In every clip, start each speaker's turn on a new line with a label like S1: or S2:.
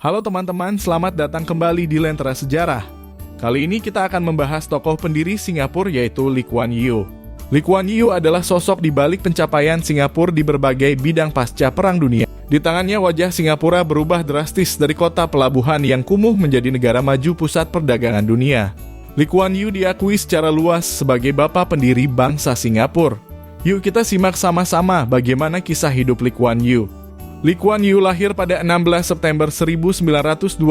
S1: Halo teman-teman, selamat datang kembali di Lentera Sejarah. Kali ini kita akan membahas tokoh pendiri Singapura yaitu Lee Kuan Yew. Lee Kuan Yew adalah sosok di balik pencapaian Singapura di berbagai bidang pasca Perang Dunia. Di tangannya wajah Singapura berubah drastis dari kota pelabuhan yang kumuh menjadi negara maju pusat perdagangan dunia. Lee Kuan Yew diakui secara luas sebagai bapak pendiri bangsa Singapura. Yuk kita simak sama-sama bagaimana kisah hidup Lee Kuan Yew. Lee Kuan Yew lahir pada 16 September 1923.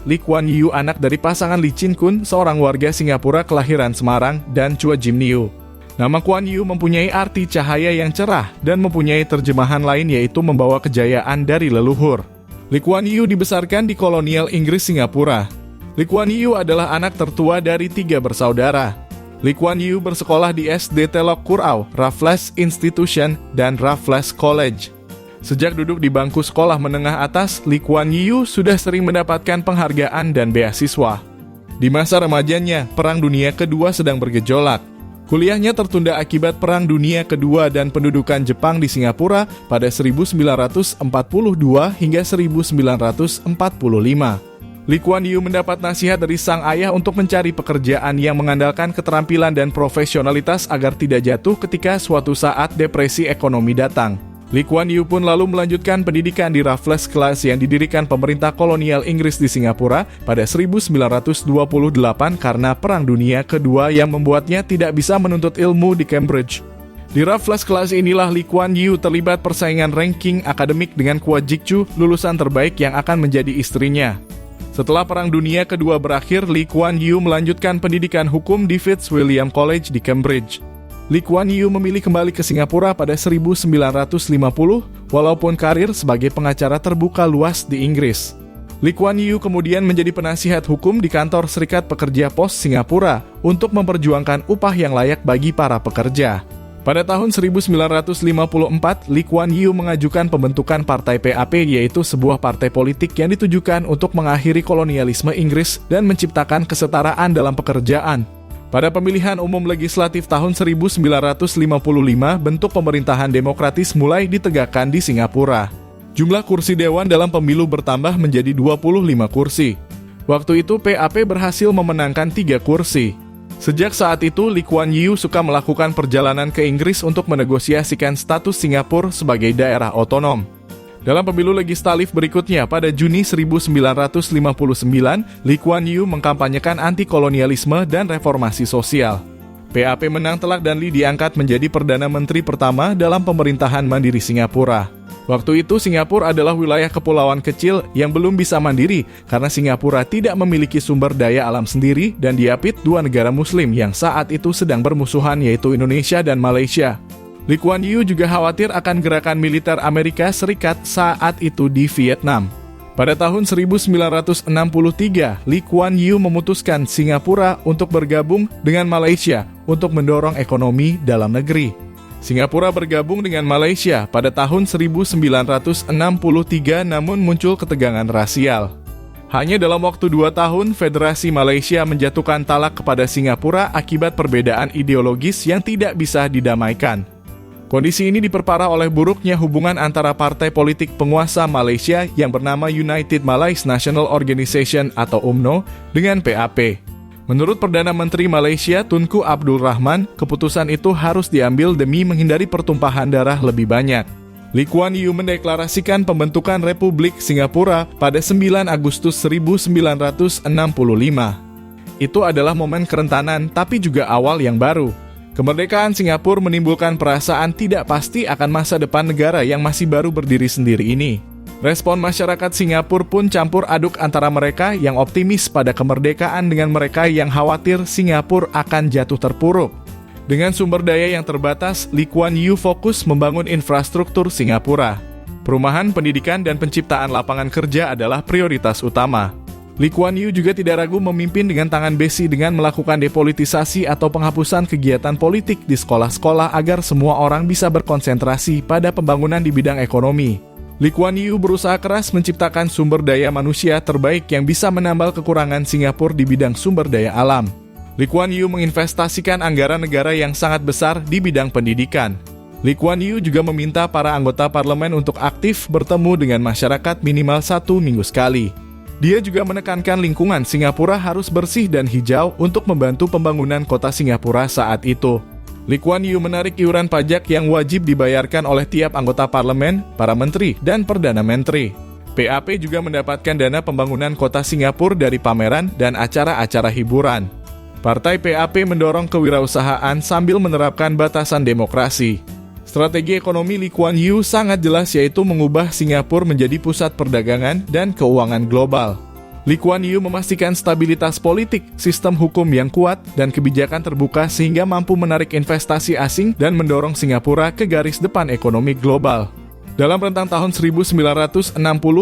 S1: Lee Kuan Yew anak dari pasangan Lee Chin Kun, seorang warga Singapura kelahiran Semarang, dan Chua Jim Nio. Nama Kuan Yew mempunyai arti cahaya yang cerah dan mempunyai terjemahan lain yaitu membawa kejayaan dari leluhur. Lee Kuan Yew dibesarkan di kolonial Inggris Singapura. Lee Kuan Yew adalah anak tertua dari 3 bersaudara. Lee Kuan Yew bersekolah di SD Telok Kurau, Raffles Institution, dan Raffles College. Sejak duduk di bangku sekolah menengah atas, Lee Kuan Yew sudah sering mendapatkan penghargaan dan beasiswa. Di masa remajanya, Perang Dunia Kedua sedang bergejolak. Kuliahnya tertunda akibat Perang Dunia Kedua dan pendudukan Jepang di Singapura pada 1942 hingga 1945. Lee Kuan Yew mendapat nasihat dari sang ayah untuk mencari pekerjaan yang mengandalkan keterampilan dan profesionalitas agar tidak jatuh ketika suatu saat depresi ekonomi datang. Lee Kuan Yew pun lalu melanjutkan pendidikan di Raffles College yang didirikan pemerintah kolonial Inggris di Singapura pada 1928 karena Perang Dunia Kedua yang membuatnya tidak bisa menuntut ilmu di Cambridge. Di Raffles College inilah Lee Kuan Yew terlibat persaingan ranking akademik dengan Kwa Geok Choo, lulusan terbaik yang akan menjadi istrinya. Setelah Perang Dunia Kedua berakhir, Lee Kuan Yew melanjutkan pendidikan hukum di Fitzwilliam College di Cambridge. Lee Kuan Yew memilih kembali ke Singapura pada 1950, walaupun karir sebagai pengacara terbuka luas di Inggris. Lee Kuan Yew kemudian menjadi penasihat hukum di kantor Serikat Pekerja Pos Singapura untuk memperjuangkan upah yang layak bagi para pekerja. Pada tahun 1954, Lee Kuan Yew mengajukan pembentukan Partai PAP, yaitu sebuah partai politik yang ditujukan untuk mengakhiri kolonialisme Inggris dan menciptakan kesetaraan dalam pekerjaan. Pada pemilihan umum legislatif tahun 1955, bentuk pemerintahan demokratis mulai ditegakkan di Singapura. Jumlah kursi dewan dalam pemilu bertambah menjadi 25 kursi. Waktu itu PAP berhasil memenangkan 3 kursi. Sejak saat itu, Lee Kuan Yew suka melakukan perjalanan ke Inggris untuk menegosiasikan status Singapura sebagai daerah otonom. Dalam pemilu legislatif berikutnya, pada Juni 1959, Lee Kuan Yew mengkampanyekan anti-kolonialisme dan reformasi sosial. PAP menang telak dan Lee diangkat menjadi Perdana Menteri pertama dalam pemerintahan mandiri Singapura. Waktu itu Singapura adalah wilayah kepulauan kecil yang belum bisa mandiri karena Singapura tidak memiliki sumber daya alam sendiri dan diapit 2 negara muslim yang saat itu sedang bermusuhan yaitu Indonesia dan Malaysia. Lee Kuan Yew juga khawatir akan gerakan militer Amerika Serikat saat itu di Vietnam. Pada tahun 1963, Lee Kuan Yew memutuskan Singapura untuk bergabung dengan Malaysia untuk mendorong ekonomi dalam negeri. Singapura bergabung dengan Malaysia pada tahun 1963 namun muncul ketegangan rasial. Hanya dalam waktu 2 tahun, Federasi Malaysia menjatuhkan talak kepada Singapura akibat perbedaan ideologis yang tidak bisa didamaikan. Kondisi ini diperparah oleh buruknya hubungan antara partai politik penguasa Malaysia yang bernama United Malaysian National Organisation atau UMNO dengan PAP. Menurut Perdana Menteri Malaysia Tunku Abdul Rahman, keputusan itu harus diambil demi menghindari pertumpahan darah lebih banyak. Lee Kuan Yew mendeklarasikan pembentukan Republik Singapura pada 9 Agustus 1965. Itu adalah momen kerentanan tapi juga awal yang baru. Kemerdekaan Singapura menimbulkan perasaan tidak pasti akan masa depan negara yang masih baru berdiri sendiri ini. Respon masyarakat Singapura pun campur aduk antara mereka yang optimis pada kemerdekaan dengan mereka yang khawatir Singapura akan jatuh terpuruk. Dengan sumber daya yang terbatas, Lee Kuan Yew fokus membangun infrastruktur Singapura. Perumahan, pendidikan, dan penciptaan lapangan kerja adalah prioritas utama. Lee Kuan Yew juga tidak ragu memimpin dengan tangan besi dengan melakukan depolitisasi atau penghapusan kegiatan politik di sekolah-sekolah agar semua orang bisa berkonsentrasi pada pembangunan di bidang ekonomi. Lee Kuan Yew berusaha keras menciptakan sumber daya manusia terbaik yang bisa menambal kekurangan Singapura di bidang sumber daya alam. Lee Kuan Yew menginvestasikan anggaran negara yang sangat besar di bidang pendidikan. Lee Kuan Yew juga meminta para anggota parlemen untuk aktif bertemu dengan masyarakat minimal 1 minggu sekali. Dia juga menekankan lingkungan Singapura harus bersih dan hijau untuk membantu pembangunan kota Singapura saat itu. Lee Kuan Yew menarik iuran pajak yang wajib dibayarkan oleh tiap anggota parlemen, para menteri, dan perdana menteri. PAP juga mendapatkan dana pembangunan kota Singapura dari pameran dan acara-acara hiburan. Partai PAP mendorong kewirausahaan sambil menerapkan batasan demokrasi. Strategi ekonomi Lee Kuan Yew sangat jelas, yaitu mengubah Singapura menjadi pusat perdagangan dan keuangan global. Lee Kuan Yew memastikan stabilitas politik, sistem hukum yang kuat, dan kebijakan terbuka sehingga mampu menarik investasi asing dan mendorong Singapura ke garis depan ekonomi global. Dalam rentang tahun 1960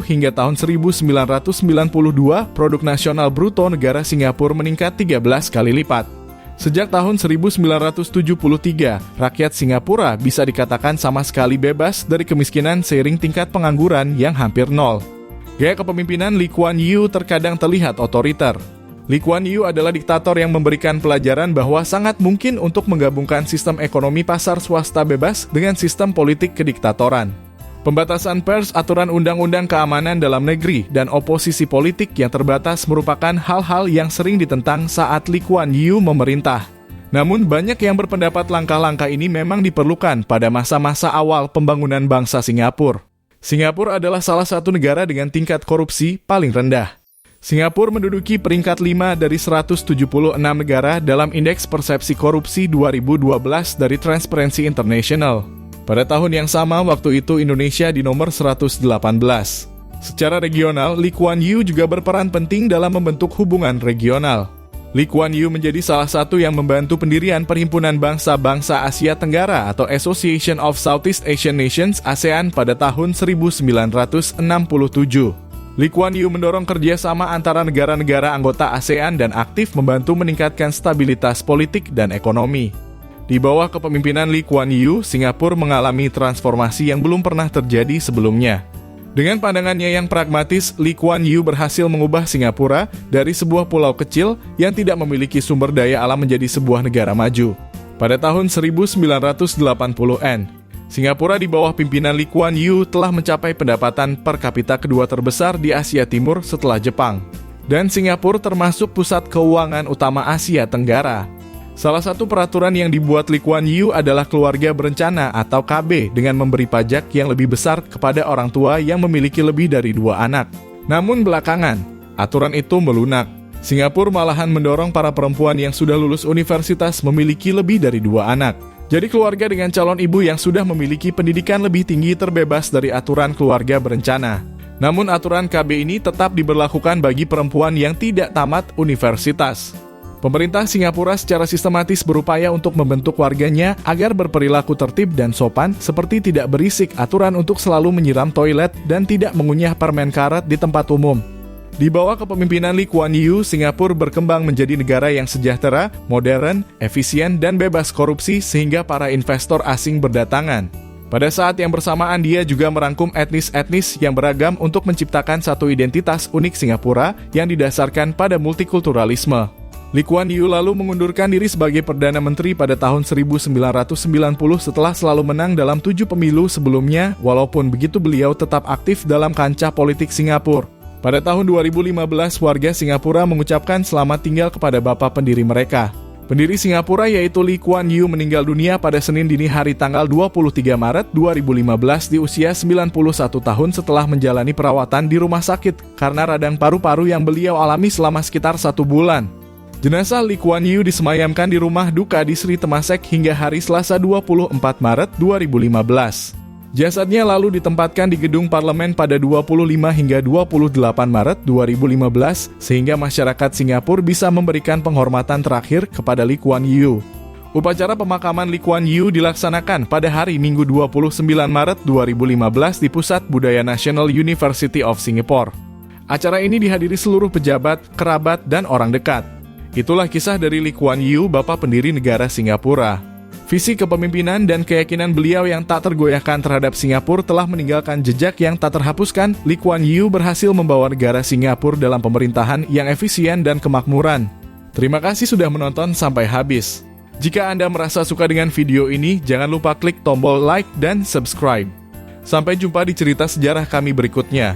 S1: hingga tahun 1992, produk nasional bruto negara Singapura meningkat 13 kali lipat. Sejak tahun 1973, rakyat Singapura bisa dikatakan sama sekali bebas dari kemiskinan seiring tingkat pengangguran yang hampir nol. Gaya kepemimpinan Lee Kuan Yew terkadang terlihat otoriter. Lee Kuan Yew adalah diktator yang memberikan pelajaran bahwa sangat mungkin untuk menggabungkan sistem ekonomi pasar swasta bebas dengan sistem politik kediktatoran. Pembatasan pers, aturan undang-undang keamanan dalam negeri, dan oposisi politik yang terbatas merupakan hal-hal yang sering ditentang saat Lee Kuan Yew memerintah. Namun banyak yang berpendapat langkah-langkah ini memang diperlukan pada masa-masa awal pembangunan bangsa Singapura. Singapura adalah salah satu negara dengan tingkat korupsi paling rendah. Singapura menduduki peringkat 5 dari 176 negara dalam Indeks Persepsi Korupsi 2012 dari Transparency International. Pada tahun yang sama, waktu itu Indonesia di nomor 118. Secara regional, Lee Kuan Yew juga berperan penting dalam membentuk hubungan regional. Lee Kuan Yew menjadi salah satu yang membantu pendirian Perhimpunan Bangsa-Bangsa Asia Tenggara atau Association of Southeast Asian Nations (ASEAN) pada tahun 1967. Lee Kuan Yew mendorong kerjasama antara negara-negara anggota ASEAN dan aktif membantu meningkatkan stabilitas politik dan ekonomi. Di bawah kepemimpinan Lee Kuan Yew, Singapura mengalami transformasi yang belum pernah terjadi sebelumnya. Dengan pandangannya yang pragmatis, Lee Kuan Yew berhasil mengubah Singapura dari sebuah pulau kecil yang tidak memiliki sumber daya alam menjadi sebuah negara maju. Pada tahun 1980-an, Singapura di bawah pimpinan Lee Kuan Yew telah mencapai pendapatan per kapita kedua terbesar di Asia Timur setelah Jepang. Dan Singapura termasuk pusat keuangan utama Asia Tenggara. Salah satu peraturan yang dibuat Lee Kuan Yew adalah keluarga berencana atau KB dengan memberi pajak yang lebih besar kepada orang tua yang memiliki lebih dari 2 anak. Namun belakangan, aturan itu melunak. Singapura malahan mendorong para perempuan yang sudah lulus universitas memiliki lebih dari 2 anak. Jadi keluarga dengan calon ibu yang sudah memiliki pendidikan lebih tinggi terbebas dari aturan keluarga berencana. Namun aturan KB ini tetap diberlakukan bagi perempuan yang tidak tamat universitas. Pemerintah Singapura secara sistematis berupaya untuk membentuk warganya agar berperilaku tertib dan sopan, seperti tidak berisik, aturan untuk selalu menyiram toilet, dan tidak mengunyah permen karet di tempat umum. Di bawah kepemimpinan Lee Kuan Yew, Singapura berkembang menjadi negara yang sejahtera, modern, efisien, dan bebas korupsi sehingga para investor asing berdatangan. Pada saat yang bersamaan, dia juga merangkum etnis-etnis yang beragam untuk menciptakan satu identitas unik Singapura yang didasarkan pada multikulturalisme. Lee Kuan Yew lalu mengundurkan diri sebagai Perdana Menteri pada tahun 1990 setelah selalu menang dalam 7 pemilu sebelumnya, walaupun begitu beliau tetap aktif dalam kancah politik Singapura. Pada tahun 2015, warga Singapura mengucapkan selamat tinggal kepada bapak pendiri mereka. Pendiri Singapura yaitu Lee Kuan Yew meninggal dunia pada Senin dini hari tanggal 23 Maret 2015 di usia 91 tahun setelah menjalani perawatan di rumah sakit karena radang paru-paru yang beliau alami selama sekitar 1 bulan. Jenazah Lee Kuan Yew disemayamkan di rumah duka di Sri Temasek hingga hari Selasa 24 Maret 2015. Jasadnya lalu ditempatkan di gedung parlemen pada 25 hingga 28 Maret 2015 sehingga masyarakat Singapura bisa memberikan penghormatan terakhir kepada Lee Kuan Yew. Upacara pemakaman Lee Kuan Yew dilaksanakan pada hari Minggu 29 Maret 2015 di Pusat Budaya National University of Singapore. Acara ini dihadiri seluruh pejabat, kerabat, dan orang dekat. Itulah kisah dari Lee Kuan Yew, bapak pendiri negara Singapura. Visi kepemimpinan dan keyakinan beliau yang tak tergoyahkan terhadap Singapura telah meninggalkan jejak yang tak terhapuskan. Lee Kuan Yew berhasil membawa negara Singapura dalam pemerintahan yang efisien dan kemakmuran. Terima kasih sudah menonton sampai habis. Jika Anda merasa suka dengan video ini, jangan lupa klik tombol like dan subscribe. Sampai jumpa di cerita sejarah kami berikutnya.